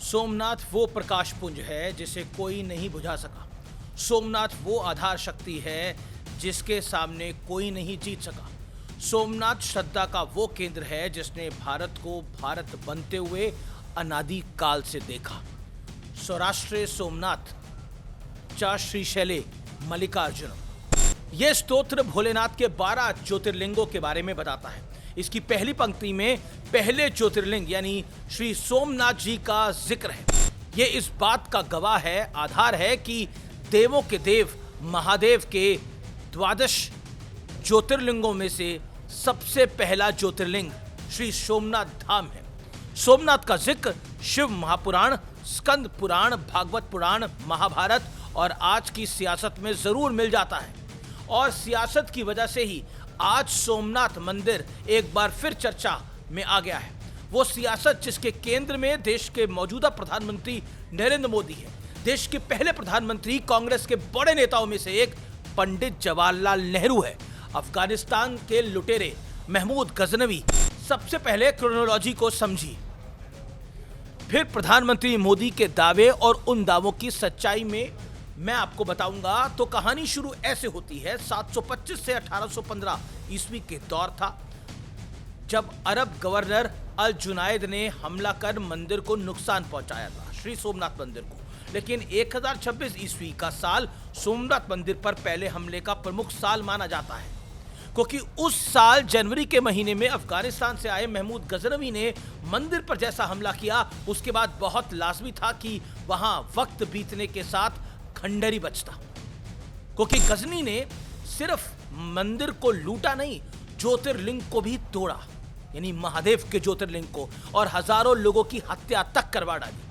सोमनाथ वो प्रकाश पुंज है जिसे कोई नहीं बुझा सका। सोमनाथ वो आधार शक्ति है जिसके सामने कोई नहीं जीत सका। सोमनाथ श्रद्धा का वो केंद्र है जिसने भारत को भारत बनते हुए अनादि काल से देखा। सौराष्ट्रे सोमनाथ च श्रीशैले मल्लिकार्जुन। यह स्तोत्र भोलेनाथ के 12 ज्योतिर्लिंगों के बारे में बताता है। इसकी पहली पंक्ति में पहले ज्योतिर्लिंग यानी श्री सोमनाथ जी का जिक्र है। यह इस बात का गवाह है, आधार है कि देवों के देव महादेव के 12 ज्योतिर्लिंगों में से सबसे पहला ज्योतिर्लिंग श्री सोमनाथ धाम है। सोमनाथ का जिक्र शिव महापुराण, स्कंद पुराण, भागवत पुराण, महाभारत और आज की सियासत में जरूर मिल जाता है। और सियासत की वजह से ही आज सोमनाथ मंदिर एक बार फिर चर्चा में आ गया है। वो सियासत जिसके केंद्र में देश के मौजूदा प्रधानमंत्री नरेंद्र मोदी है। देश के पहले प्रधानमंत्री, कांग्रेस के बड़े नेताओं में से एक पंडित जवाहरलाल नेहरू है। अफगानिस्तान के लुटेरे महमूद गजनवी। सबसे पहले क्रोनोलॉजी को समझिए, फिर प्रधानमंत्री मोदी के दावे और उन दावों की सच्चाई में मैं आपको बताऊंगा। तो कहानी शुरू ऐसे होती है। 725 से 1815 ईस्वी के दौर था जब अरब गवर्नर अल जुनायद ने हमला कर मंदिर को नुकसान पहुंचाया था, श्री सोमनाथ मंदिर को। लेकिन 1026 ईस्वी का साल सोमनाथ मंदिर पर पहले हमले का प्रमुख साल माना जाता है, क्योंकि उस साल जनवरी के महीने में अफगानिस्तान से आए महमूद गजनवी ने मंदिर पर जैसा हमला किया, उसके बाद बहुत लाजमी था कि वहां वक्त बीतने के साथ खंडहरी बचता। क्योंकि गजनी ने सिर्फ मंदिर को लूटा नहीं, ज्योतिर्लिंग को भी तोड़ा, यानी महादेव के ज्योतिर्लिंग को, और हजारों लोगों की हत्या तक करवा डाली।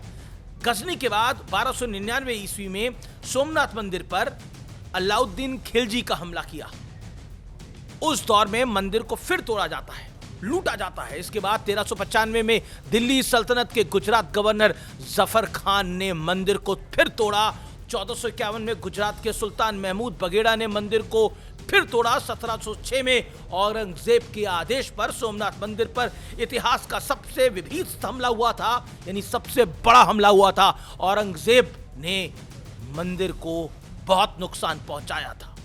गजनी के बाद 1299 ईस्वी में सोमनाथ मंदिर पर अलाउद्दीन खिलजी का हमला किया। उस दौर में मंदिर को फिर तोड़ा जाता है, लूटा जाता है। इसके बाद 1395 में दिल्ली सल्तनत के गुजरात गवर्नर जफर खान ने मंदिर को फिर तोड़ा। 1451 में गुजरात के सुल्तान महमूद बगेड़ा ने मंदिर को फिर तोड़ा। 1706 में औरंगजेब के आदेश पर सोमनाथ मंदिर पर इतिहास का सबसे विभत्स हमला हुआ था, यानी सबसे बड़ा हमला हुआ था। औरंगजेब ने मंदिर को बहुत नुकसान पहुंचाया था।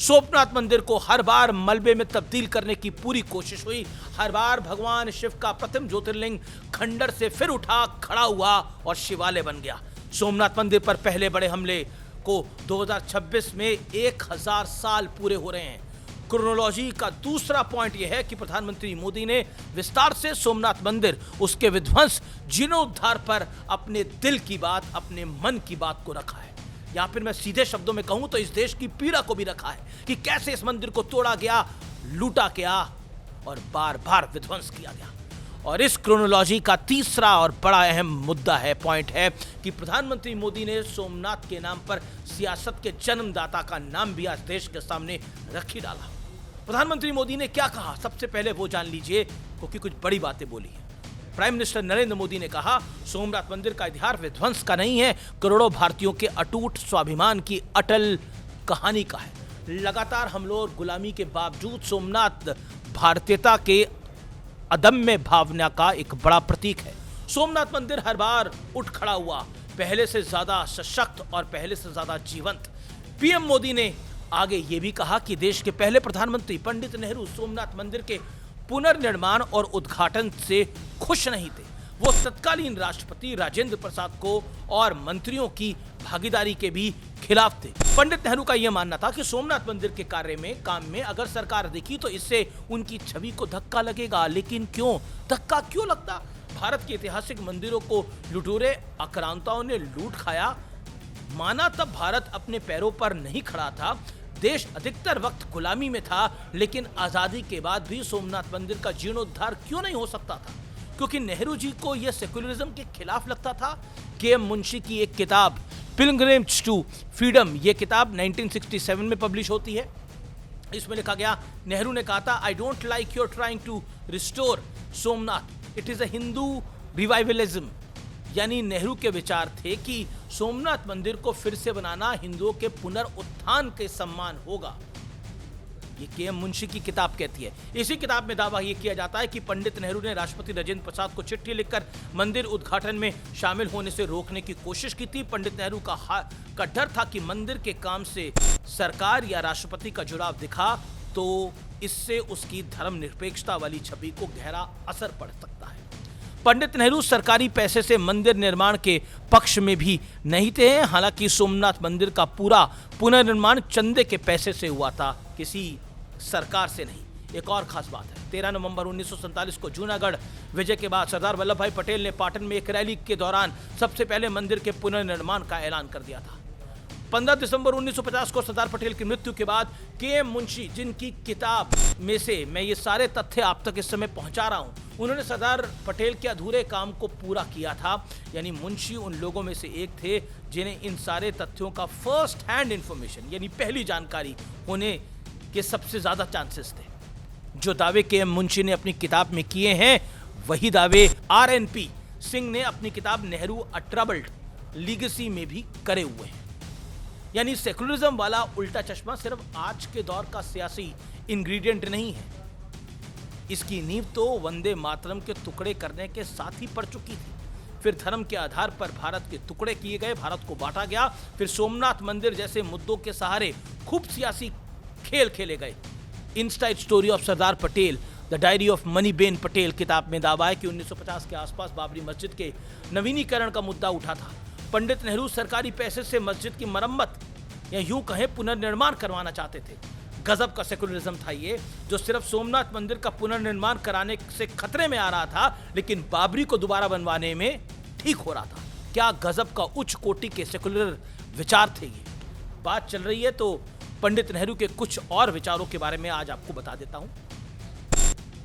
सोमनाथ मंदिर को हर बार मलबे में तब्दील करने की पूरी कोशिश हुई। हर बार भगवान शिव का प्रथम ज्योतिर्लिंग खंडर से फिर उठा, खड़ा हुआ और शिवालय बन गया। सोमनाथ मंदिर पर पहले बड़े हमले को 2026 में 1000 साल पूरे हो रहे हैं। क्रोनोलॉजी का दूसरा पॉइंट यह है कि प्रधानमंत्री मोदी ने विस्तार से सोमनाथ मंदिर, उसके विध्वंस, जीर्णोद्धार पर अपने दिल की बात, अपने मन की बात को रखा है। या फिर मैं सीधे शब्दों में कहूं तो इस देश की पीड़ा को भी रखा है कि कैसे इस मंदिर को तोड़ा गया, लूटा गया और बार बार विध्वंस किया गया। और इस क्रोनोलॉजी का तीसरा और बड़ा अहम मुद्दा है, पॉइंट है कि प्रधानमंत्री मोदी ने सोमनाथ के नाम पर सियासत के जन्मदाता का नाम भी आज देश के सामने रख ही डाला। प्रधानमंत्री मोदी ने क्या कहा, सबसे पहले वो जान लीजिए, क्योंकि कुछ बड़ी बातें बोली हैं। प्राइम मिनिस्टर नरेंद्र मोदी ने कहा, सोमनाथ मंदिर का इतिहास विध्वंस का नहीं है, करोड़ों भारतीयों के अटूट स्वाभिमान की अटल कहानी का है। लगातार हमलों और गुलामी के बावजूद सोमनाथ भारतीयता के अदम्य भावना का एक बड़ा प्रतीक है। सोमनाथ मंदिर हर बार उठ खड़ा हुआ, पहले से ज्यादा सशक्त और पहले से ज्यादा जीवंत। पीएम मोदी ने आगे ये भी कहा कि देश के पहले प्रधानमंत्री पंडित नेहरू सोमनाथ मंदिर के पुनर्निर्माण और उद्घाटन से खुश नहीं थे। वो तत्कालीन राष्ट्रपति राजेंद्र प्रसाद को और मंत्रियों की भागीदारी के भी खिलाफ थे। पंडित नेहरू का यह मानना था कि सोमनाथ मंदिर के काम में अगर सरकार देखी तो इससे उनकी छवि को धक्का लगेगा। लेकिन क्यों धक्का क्यों लगता? भारत के ऐतिहासिक मंदिरों को लुटेरे आक्रांताओं ने लूट खाया। माना तब भारत अपने पैरों पर नहीं खड़ा था, देश अधिकतर वक्त गुलामी में था, लेकिन आजादी के बाद भी सोमनाथ मंदिर का जीर्णोद्धार क्यों नहीं हो सकता था? क्योंकि नेहरू जी को यह सेक्युलरिज्म के खिलाफ लगता था। के.एम. मुंशी की एक किताब पिलग्रिमेज टू फ्रीडम, यह किताब 1967 में पब्लिश होती है। इसमें लिखा गया, नेहरू ने कहा था, I don't like your trying to restore Somnath, it is a Hindu revivalism. यानी नेहरू के विचार थे कि सोमनाथ मंदिर को फिर से बनाना हिंदुओं के पुनरुत्थान के सम्मान होगा। ये के.एम. मुंशी की किताब कहती है। इसी किताब में दावा ये किया जाता है कि पंडित नेहरू ने राष्ट्रपति राजेंद्र प्रसाद को चिट्ठी लिखकर मंदिर उद्घाटन में शामिल होने से रोकने की कोशिश की थी। पंडित नेहरू का डर था कि मंदिर के काम से सरकार या राष्ट्रपति का जुड़ाव दिखा तो इससे उसकी धर्मनिरपेक्षता वाली छवि को गहरा असर पड़ सकता है। पंडित नेहरू सरकारी पैसे से मंदिर निर्माण के पक्ष में भी नहीं थे। हालांकि सोमनाथ मंदिर का पूरा पुनर्निर्माण चंदे के पैसे से हुआ था, किसी सरकार से नहीं। एक और खास बात है, 13 नवंबर 1947 को जूनागढ़ विजय के बाद सरदार वल्लभ भाई पटेल ने पाटन में एक रैली के दौरान सबसे पहले मंदिर के पुनर्निर्माण का ऐलान कर दिया था। 15 दिसंबर 1950 को सरदार पटेल की मृत्यु के बाद के.एम. मुंशी, जिनकी किताब में से मैं ये सारे तथ्य आप तक इस समय पहुंचा रहा हूं, उन्होंने सरदार पटेल के अधूरे काम को पूरा किया था। यानी मुंशी उन लोगों में से एक थे जिन्हें इन सारे तथ्यों का फर्स्ट हैंड इंफॉर्मेशन यानी पहली जानकारी होने के सबसे ज्यादा चांसेस थे। जो दावे के.एम. मुंशी ने अपनी किताब में किए हैं वही दावे आर.एन.पी. सिंह ने अपनी किताब नेहरू अ ट्रबल्ड लीगेसी में भी करे हुए हैं। यानी सेकुलरिज्म वाला उल्टा चश्मा सिर्फ आज के दौर का सियासी इंग्रेडिएंट नहीं है, इसकी नींव तो वंदे मातरम के टुकड़े करने के साथ ही पड़ चुकी थी। फिर धर्म के आधार पर भारत के टुकड़े किए गए, भारत को बांटा गया। फिर सोमनाथ मंदिर जैसे मुद्दों के सहारे खूब सियासी खेल खेले गए। Inside story of Sardar Patel, the diary of Maniben Patel किताब में दावा है कि 1950 के आसपास बाबरी मस्जिद के नवीनीकरण का मुद्दा उठा था। पंडित नेहरू सरकारी पैसे से मस्जिद की मरम्मत या यूं कहें पुनर्निर्माण करवाना चाहते थे। गजब का सेकुलरिज्म था ये, जो सिर्फ सोमनाथ मंदिर का पुनर्निर्माण कराने से खतरे में आ रहा था, लेकिन बाबरी को दोबारा बनवाने में ठीक हो रहा था। क्या गजब का उच्च कोटि के सेकुलर विचार थे ये। बात चल रही है तो पंडित नेहरू के कुछ और विचारों के बारे में आज आपको बता देता हूं।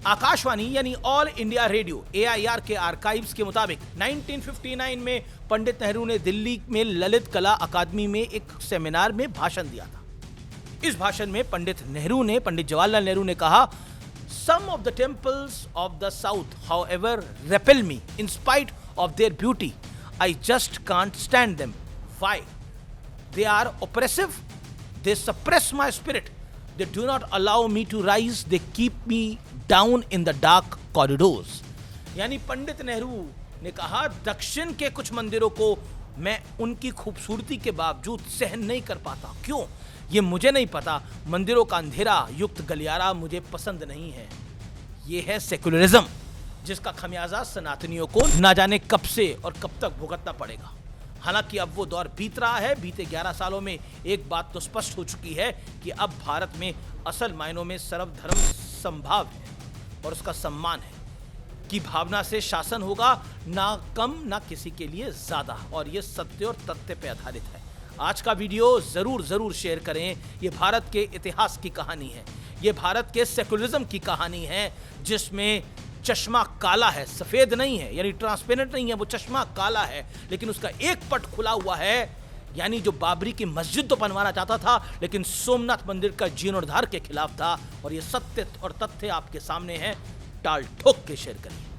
आकाशवाणी यानी ऑल इंडिया रेडियो AIR के आर्काइव्स के मुताबिक 1959 में पंडित नेहरू ने दिल्ली में ललित कला अकादमी में एक सेमिनार में भाषण दिया था। इस भाषण में पंडित जवाहरलाल नेहरू ने कहा, some of the temples of the south however repel me in spite of their beauty, I just can't stand them. Why? They are oppressive, they suppress my spirit, they do not allow me to rise, they keep me down in the dark corridors। यानी पंडित नेहरू ने कहा, दक्षिण के कुछ मंदिरों को मैं उनकी खूबसूरती के बावजूद सहन नहीं कर पाता। क्यों? ये मुझे नहीं पता। मंदिरों का अंधेरा युक्त गलियारा मुझे पसंद नहीं है। ये है सेकुलरिज्म, जिसका खमियाजा सनातनियों को ना जाने कब से और कब तक भुगतना पड़ेगा। हालांकि अब वो दौर बीत रहा है। बीते 11 सालों में एक बात तो स्पष्ट हो चुकी है कि अब भारत में असल मायनों में सर्वधर्म संभाव है और उसका सम्मान है कि भावना से शासन होगा, ना कम ना किसी के लिए ज्यादा। और ये सत्य और तथ्य पे आधारित है। आज का वीडियो जरूर शेयर करें। ये भारत के इतिहास की कहानी है, ये भारत के सेकुलरिज्म की कहानी है, जिसमें चश्मा काला है, सफेद नहीं है, यानी ट्रांसपेरेंट नहीं है। वो चश्मा काला है, लेकिन उसका एक पट खुला हुआ है। यानी जो बाबरी की मस्जिद तो बनवाना चाहता था, लेकिन सोमनाथ मंदिर का जीर्णोद्धार के खिलाफ था। और ये सत्य और तथ्य आपके सामने है। टाल ठोक के शेयर करिए।